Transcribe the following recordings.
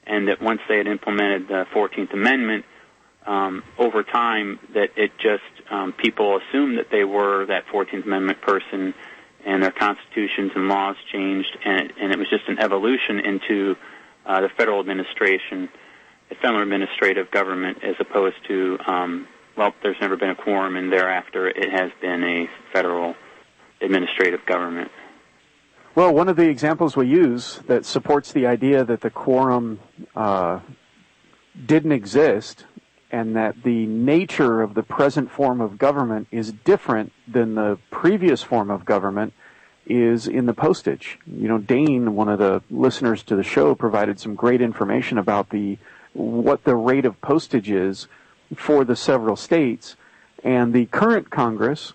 and that once they had implemented the 14th Amendment, over time, that it just people assumed that they were that 14th Amendment person, and their constitutions and laws changed, and it was just an evolution into the federal administration, the federal administrative government, as opposed to, there's never been a quorum, and thereafter it has been a federal administrative government. Well, one of the examples we use that supports the idea that the quorum didn't exist and that the nature of the present form of government is different than the previous form of government is in the postage. You know, Dane, one of the listeners to the show, provided some great information about what the rate of postage is for the several states. And the current Congress,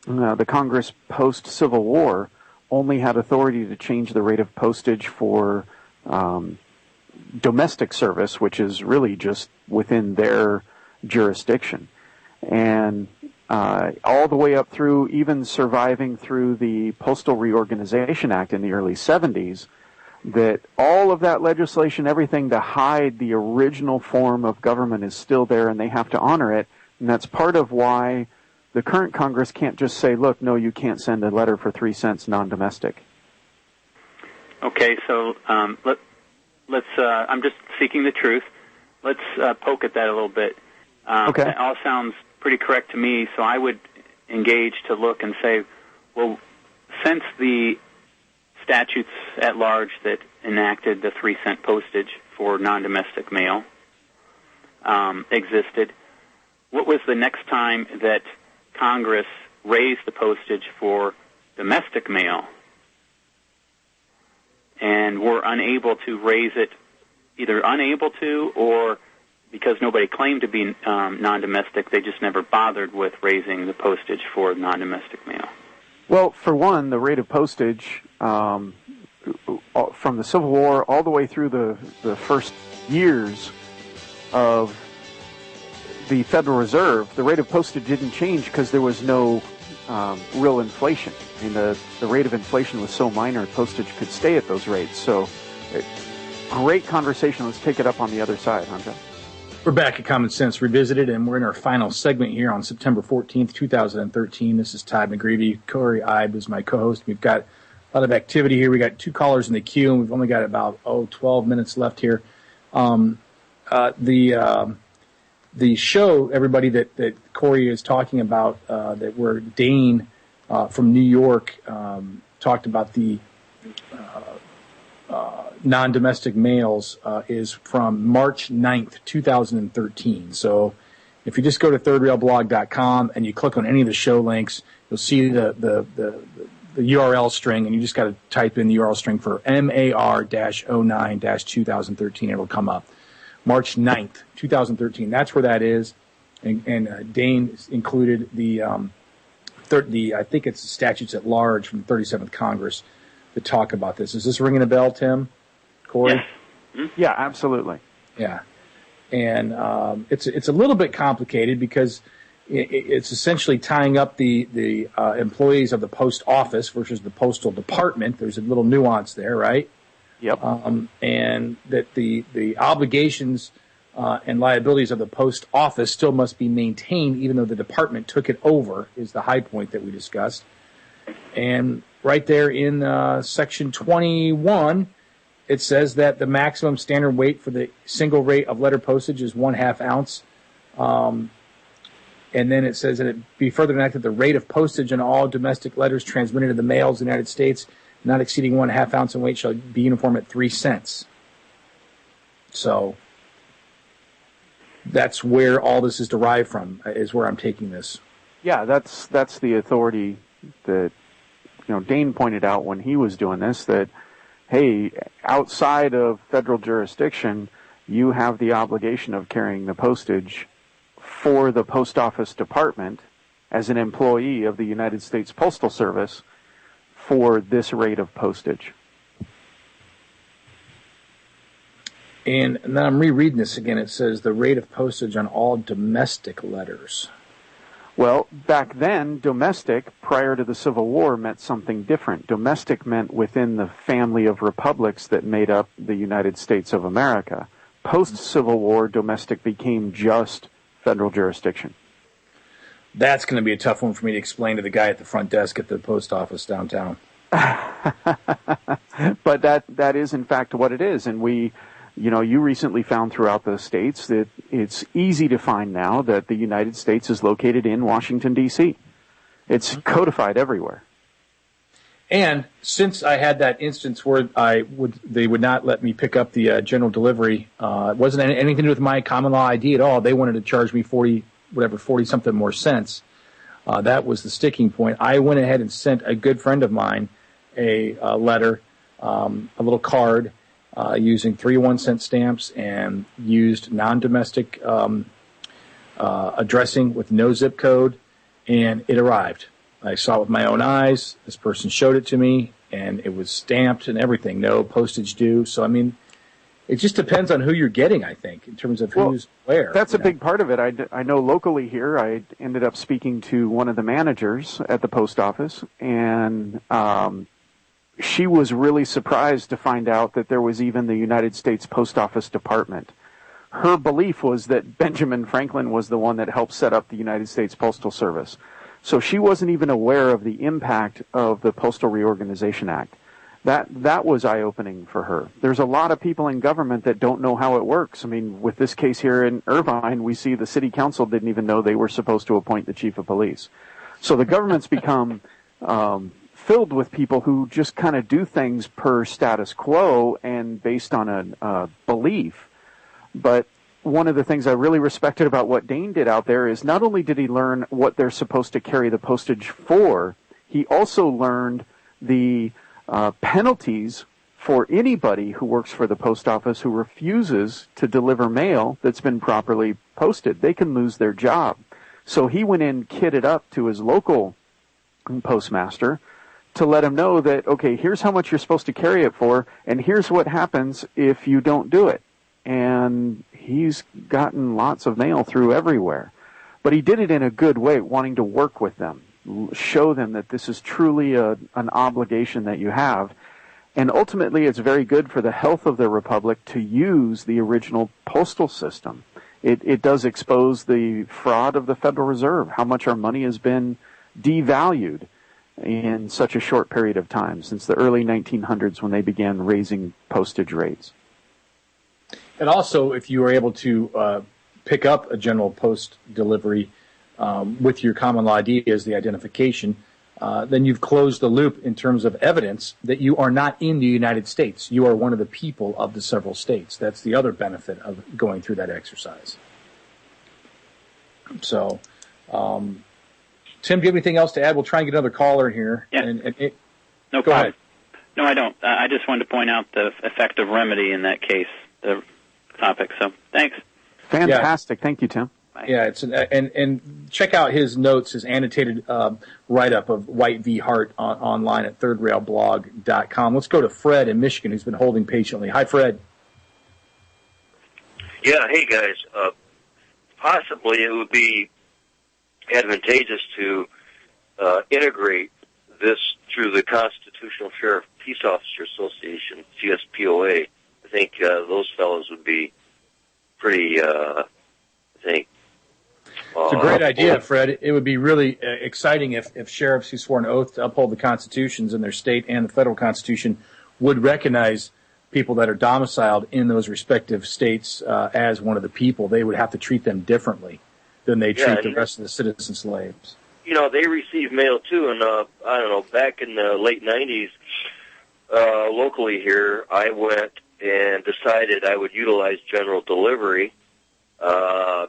the Congress post-Civil War, only had authority to change the rate of postage for domestic service, which is really just within their jurisdiction. And all the way up through, even surviving through the Postal Reorganization Act in the early 70s, that all of that legislation, everything to hide the original form of government is still there, and they have to honor it. And that's part of why the current Congress can't just say, look, no, you can't send a letter for 3 cents non-domestic. Okay, so let's I'm just seeking the truth. Let's poke at that a little bit. Okay. That all sounds pretty correct to me, so I would engage to look and say, well, since the statutes at large that enacted the 3-cent postage for non-domestic mail existed, what was the next time that Congress raised the postage for domestic mail and were unable to raise it, either unable to or because nobody claimed to be non-domestic, they just never bothered with raising the postage for non-domestic mail? Well, for one, the rate of postage from the Civil War all the way through the first years of the Federal Reserve, the rate of postage didn't change because there was no real inflation. I mean, the rate of inflation was so minor, postage could stay at those rates. So, great conversation. Let's take it up on the other side, Hunter. We're back at Common Sense Revisited, and we're in our final segment here on September 14th, 2013. This is Todd McGreevy. Corey Ibe is my co-host. We've got a lot of activity here. We got 2 callers in the queue, and we've only got about 12 minutes left here. The show, everybody, that Corey is talking about, that where Dane from New York talked about the non-domestic mails is from March 9th, 2013. So if you just go to thirdrailblog.com and you click on any of the show links, you'll see the URL string, and you just got to type in the URL string for MAR-09-2013. It'll come up. March 9th, 2013. That's where that is. And Dane included the I think it's the statutes at large from the 37th Congress that talk about this. Is this ringing a bell, Tim? Corey? Yes. Mm-hmm. Yeah, absolutely. Yeah. And it's a little bit complicated because it's essentially tying up the employees of the post office versus the postal department. There's a little nuance there, right? Yep. And that the obligations and liabilities of the post office still must be maintained even though the department took it over is the high point that we discussed. And right there in Section 21, it says that the maximum standard weight for the single rate of letter postage is 1/2 ounce. And then it says that it be further enacted the rate of postage on all domestic letters transmitted in the mails in the United States not exceeding 1/2 ounce in weight shall be uniform at 3 cents. So that's where all this is derived from, is where I'm taking this. Yeah, that's the authority that Dane pointed out when he was doing this, that, hey, outside of federal jurisdiction, you have the obligation of carrying the postage for the post office department as an employee of the United States Postal Service for this rate of postage. And then I'm rereading this again. It says the rate of postage on all domestic letters. Well, back then, domestic, prior to the Civil War, meant something different. Domestic meant within the family of republics that made up the United States of America. Post-Civil War, domestic became just federal jurisdiction. That's going to be a tough one for me to explain to the guy at the front desk at the post office downtown. But that is, in fact, what it is. And you recently found throughout the states that it's easy to find now that the United States is located in Washington, D.C. It's codified everywhere. And since I had that instance where they would not let me pick up the general delivery, it wasn't anything to do with my common law ID at all. They wanted to charge me 40 something more cents. That was the sticking point. I went ahead and sent a good friend of mine a letter, a little card, using 3 1-cent stamps and used non-domestic addressing with no zip code, and it arrived. I saw it with my own eyes. This person showed it to me, and it was stamped and everything, no postage due. So, I mean, it just depends on who you're getting, I think, in terms of who's where. That's a big part of it. I know locally here, I ended up speaking to one of the managers at the post office, and she was really surprised to find out that there was even the United States Post Office Department. Her belief was that Benjamin Franklin was the one that helped set up the United States Postal Service. So she wasn't even aware of the impact of the Postal Reorganization Act. That was eye-opening for her. There's a lot of people in government that don't know how it works. I mean, with this case here in Irvine, we see the city council didn't even know they were supposed to appoint the chief of police. So the government's become filled with people who just kind of do things per status quo and based on a belief. But one of the things I really respected about what Dane did out there is not only did he learn what they're supposed to carry the postage for, he also learned the penalties for anybody who works for the post office who refuses to deliver mail that's been properly posted. They can lose their job. So he went in kitted up to his local postmaster to let him know that, okay, here's how much you're supposed to carry it for, and here's what happens if you don't do it. And he's gotten lots of mail through everywhere. But he did it in a good way, wanting to work with them, show them that this is truly an obligation that you have. And ultimately, it's very good for the health of the republic to use the original postal system. It does expose the fraud of the Federal Reserve, how much our money has been devalued in such a short period of time, since the early 1900s when they began raising postage rates. And also, if you were able to pick up a general post delivery with your common law ID as the identification, then you've closed the loop in terms of evidence that you are not in the United States. You are one of the people of the several states. That's the other benefit of going through that exercise. So, Tim, do you have anything else to add? We'll try and get another caller here. Yeah. No, go ahead. No, I don't. I just wanted to point out the effective remedy in that case, the topic. So, thanks. Fantastic. Yeah. Thank you, Tim. Yeah, it's and check out his notes, his annotated write-up of White v. Hart online at thirdrailblog.com. Let's go to Fred in Michigan, who's been holding patiently. Hi, Fred. Yeah, hey, guys. Possibly it would be advantageous to integrate this through the Constitutional Sheriff Peace Officer Association, CSPOA. I think those fellows would be pretty, It's a great idea, Fred. It would be really exciting if sheriffs who swore an oath to uphold the constitutions in their state and the federal constitution would recognize people that are domiciled in those respective states as one of the people. They would have to treat them differently than they treat the rest of the citizen slaves. You know, they receive mail, too, and I don't know, back in the late 90s, locally here, I went and decided I would utilize general delivery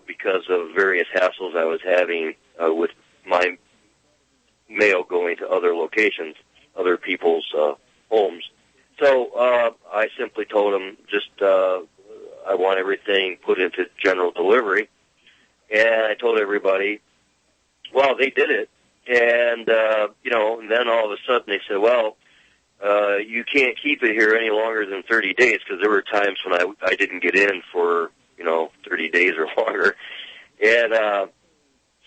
because of various hassles I was having with my mail going to other locations, other people's homes. So I simply told them I want everything put into general delivery. And I told everybody, well, they did it. And, and then all of a sudden they said, well, you can't keep it here any longer than 30 days because there were times when I didn't get in for 30 days or longer. And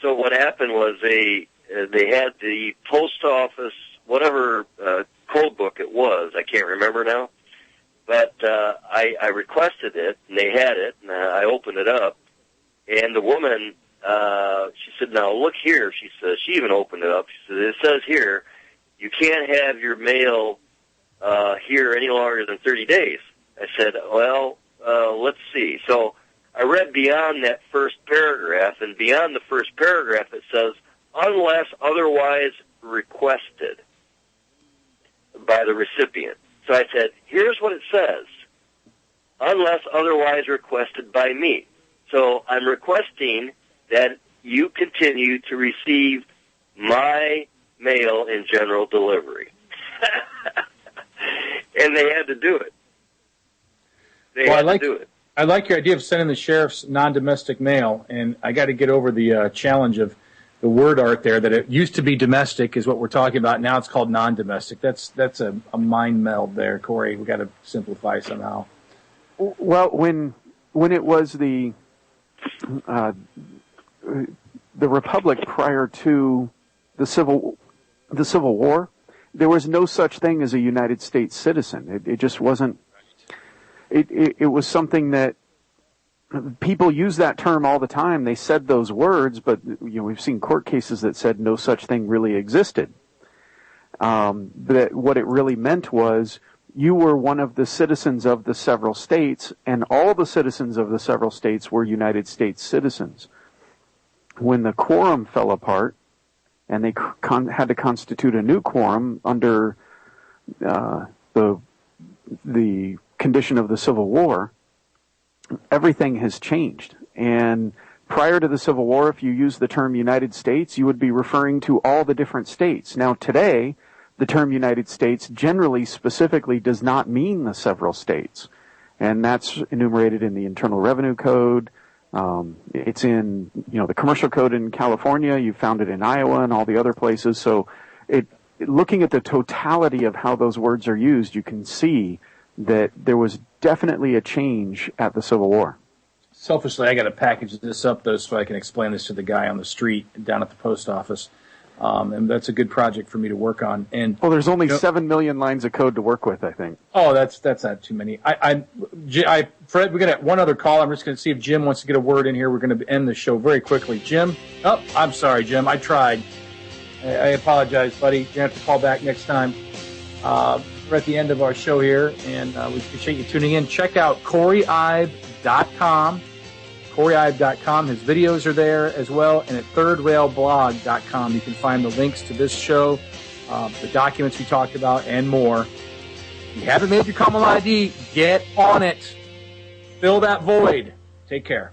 So what happened was they had the post office, whatever code book it was, I can't remember now, but I requested it, and they had it, and I opened it up, and the woman, she said, now look here, she says, she even opened it up, she said, it says here, you can't have your mail here any longer than 30 days. I said, well, let's see. So I read beyond that first paragraph, and beyond the first paragraph it says, unless otherwise requested by the recipient. So I said, here's what it says, unless otherwise requested by me. So I'm requesting that you continue to receive my mail in general delivery. And they had to do it. They had to do it. I like your idea of sending the sheriff's non-domestic mail, and I got to get over the challenge of the word art there, that it used to be domestic is what we're talking about. Now it's called non-domestic. That's a mind meld there, Corey. We got to simplify somehow. Well, when it was the Republic prior to the Civil War, there was no such thing as a United States citizen. It just wasn't. It was something that people use that term all the time. They said those words, but we've seen court cases that said no such thing really existed. But what it really meant was you were one of the citizens of the several states, and all the citizens of the several states were United States citizens. When the quorum fell apart, and they had to constitute a new quorum under the condition of the Civil War, everything has changed. And prior to the Civil War, if you use the term United States, you would be referring to all the different states. Now today, the term United States generally specifically does not mean the several states. And that's enumerated in the Internal Revenue Code. It's in, the Commercial Code in California. You found it in Iowa and all the other places. So looking at the totality of how those words are used, you can see that there was definitely a change at the Civil War. Selfishly, I got to package this up, though, so I can explain this to the guy on the street down at the post office. And that's a good project for me to work on. And there's only 7 million lines of code to work with, I think. Oh, that's not too many. Fred, we're gonna one other call. I'm just gonna see if Jim wants to get a word in here. We're gonna end the show very quickly. Jim, I'm sorry, Jim. I tried. I apologize, buddy. You're gonna have to call back next time. We're at the end of our show here, and we appreciate you tuning in. Check out CoreyIbe.com. CoreyIbe.com. His videos are there as well, and at ThirdRailBlog.com you can find the links to this show, the documents we talked about, and more. If you haven't made your Common ID, get on it. Fill that void. Take care.